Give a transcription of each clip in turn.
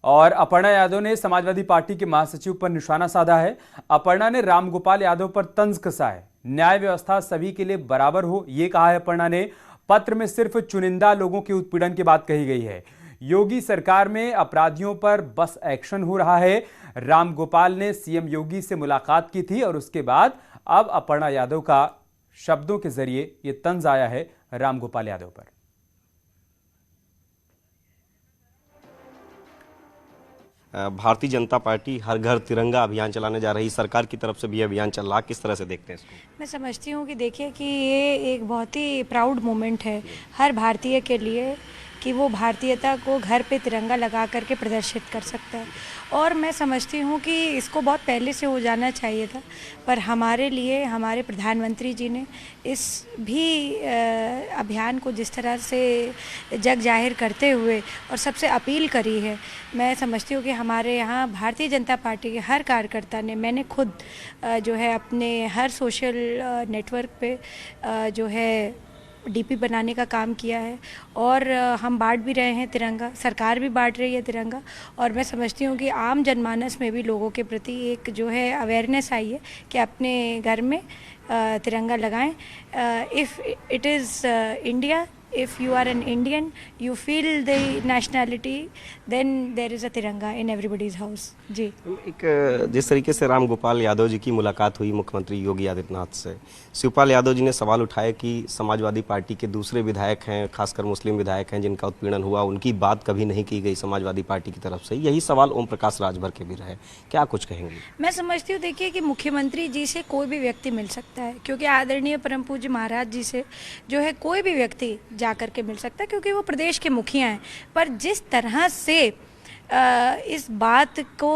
और अपर्णा यादव ने समाजवादी पार्टी के महासचिव पर निशाना साधा है। अपर्णा ने रामगोपाल यादव पर तंज कसा है। न्याय व्यवस्था सभी के लिए बराबर हो, ये कहा है अपर्णा ने। पत्र में सिर्फ चुनिंदा लोगों के उत्पीड़न की बात कही गई है। योगी सरकार में अपराधियों पर बस एक्शन हो रहा है। रामगोपाल ने सीएम योगी से मुलाकात की थी और उसके बाद अब अपर्णा यादव का शब्दों के जरिए ये तंज आया है रामगोपाल यादव पर। भारतीय जनता पार्टी हर घर तिरंगा अभियान चलाने जा रही, सरकार की तरफ से भी अभियान चल रहा, किस तरह से देखते हैं इसको? मैं समझती हूँ कि देखिए कि ये एक बहुत ही प्राउड मोमेंट है हर भारतीय के लिए कि वो भारतीयता को घर पे तिरंगा लगा करके प्रदर्शित कर सकता है। और मैं समझती हूँ कि इसको बहुत पहले से हो जाना चाहिए था, पर हमारे लिए हमारे प्रधानमंत्री जी ने इस भी अभियान को जिस तरह से जग जाहिर करते हुए और सबसे अपील करी है, मैं समझती हूँ कि हमारे यहाँ भारतीय जनता पार्टी के हर कार्यकर्ता ने, मैंने खुद जो है अपने हर सोशल नेटवर्क पे जो है डीपी बनाने का काम किया है और हम बांट भी रहे हैं तिरंगा, सरकार भी बांट रही है तिरंगा। और मैं समझती हूँ कि आम जनमानस में भी लोगों के प्रति एक जो है अवेयरनेस आई है कि अपने घर में तिरंगा लगाएं। If it is India, if you are an Indian, you feel the nationality, then there is a तिरंगा in everybody's house। जी, एक जिस तरीके से रामगोपाल यादव जी की मुलाकात हुई मुख्यमंत्री योगी आदित्यनाथ से, शिवपाल यादव जी ने सवाल उठाया कि समाजवादी पार्टी के दूसरे विधायक हैं, खासकर मुस्लिम विधायक हैं जिनका उत्पीड़न हुआ, उनकी बात कभी नहीं की गई समाजवादी पार्टी की तरफ से। यही सवाल ओम प्रकाश राजभर के भी रहे, क्या कुछ कहेंगे? मैं समझती हूँ देखिए कि मुख्यमंत्री जी से कोई भी व्यक्ति मिल सकता है, क्योंकि आदरणीय परम पूज्य महाराज जी से जो है कोई भी व्यक्ति जा करके मिल सकता है, क्योंकि वो प्रदेश के मुखिया हैं। पर जिस तरह से इस बात को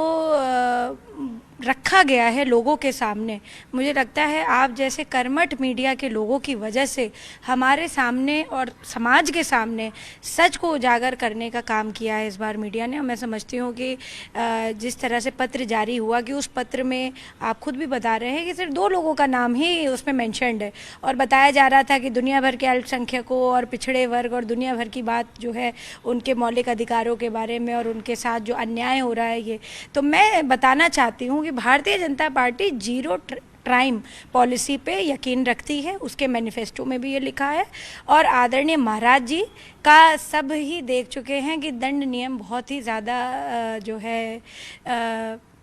रखा गया है लोगों के सामने, मुझे लगता है आप जैसे कर्मठ मीडिया के लोगों की वजह से हमारे सामने और समाज के सामने सच को उजागर करने का काम किया है इस बार मीडिया ने। और मैं समझती हूँ कि जिस तरह से पत्र जारी हुआ कि उस पत्र में आप खुद भी बता रहे हैं कि सिर्फ 2 लोगों का नाम ही उसमें मेंशन्ड है और बताया जा रहा था कि दुनिया भर के अल्पसंख्यकों और पिछड़े वर्ग और दुनिया भर की बात जो है उनके मौलिक अधिकारों के बारे में और उनके साथ जो अन्याय हो रहा है ये। तो मैं बताना चाहती हूँ कि Bharatiya Janata party zero crime policy पे यकीन रखती है, उसके मैनिफेस्टो में भी ये लिखा है। और आदरणीय महाराज जी का सब ही देख चुके हैं कि दंड नियम बहुत ही ज़्यादा जो है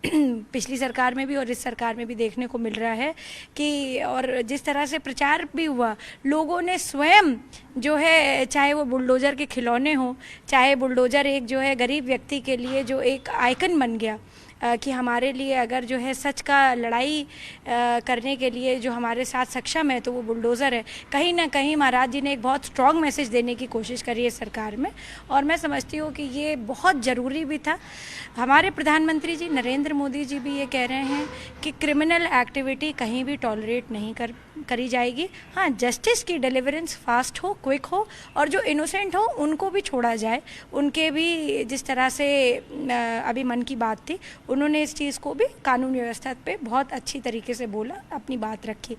पिछली सरकार में भी और इस सरकार में भी देखने को मिल रहा है कि, और जिस तरह से प्रचार भी हुआ, लोगों ने स्वयं जो है, चाहे वो बुलडोज़र के खिलौने हों, चाहे बुलडोज़र एक जो है गरीब व्यक्ति के लिए जो एक आइकन बन गया कि हमारे लिए अगर जो है सच का लड़ाई करने के लिए जो हमारे साथ सक्षम है तो वो बुलडोज़र है। कहीं ना कहीं महाराज जी ने एक बहुत स्ट्रॉन्ग मैसेज देने की कोशिश करी है सरकार में, और मैं समझती हूँ कि ये बहुत ज़रूरी भी था। हमारे प्रधानमंत्री जी नरेंद्र मोदी जी भी ये कह रहे हैं कि क्रिमिनल एक्टिविटी कहीं भी टॉलरेट नहीं करी जाएगी। हाँ, जस्टिस की डिलीवरेंस फास्ट हो, क्विक हो, और जो इनोसेंट हो उनको भी छोड़ा जाए। उनके भी जिस तरह से अभी मन की बात थी, उन्होंने इस चीज़ को भी कानून व्यवस्था पे बहुत अच्छी तरीके से बोला, अपनी बात रखी।